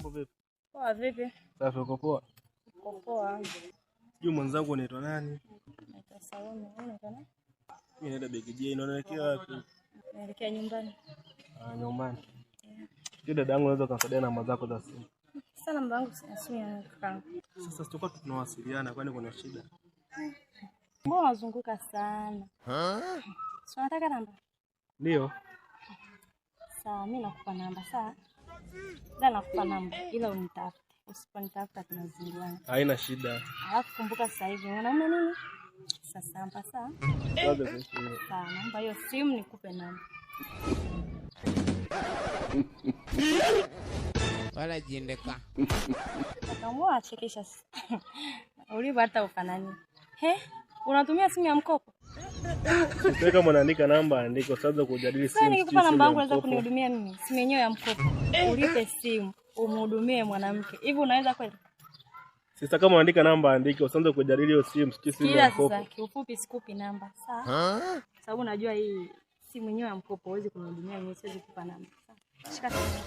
Mambo vipi? Poa vipi? Safi, uko poa? Uko poa. Sijui mwenzangu anaitwa nani? Naitwa Salome. Wewe unaitwa nani? Mimi naenda Big J. Unaelekea wapi? Naelekea nyumbani. Nyumbani. Sio dadangu, unaweza kunisaidia namba zako za simu? Sasa namba yangu si ya kaka. Sasa tutakuwa tunawasiliana, kwani kuna shida? Mbona unazunguka sana? Si unataka namba? Ndio. Sawa, mimi nakupa namba sawa? Ndio nakupa namba ila unitafute. Usiponitafuta tunazingiana. Haina shida. Alafu kumbuka sasa hivi mwanaume nini? Sasa hapa sawa? Sawa, namba hiyo simu nikupe namba. Wala jiendeka. Kama achekesha. Ulipo hata ufanani. Unatumia simu ya mkopo? Sasa kama unaandika namba andika, usianze kujadili simu. Sasa nikikupa namba yangu unaweza kunihudumia mimi. Simu yenyewe ya mkopo. Ulipe simu, umhudumie mwanamke. Hivi unaweza kweli? Sasa kama unaandika namba andika, usianze kujadili hiyo simu, simu ya mkopo. Sasa kiufupi sikupi namba, sawa? Sababu najua hii simu yenyewe ya mkopo huwezi kunihudumia mimi, siwezi kukupa namba. Sawa? Shika simu.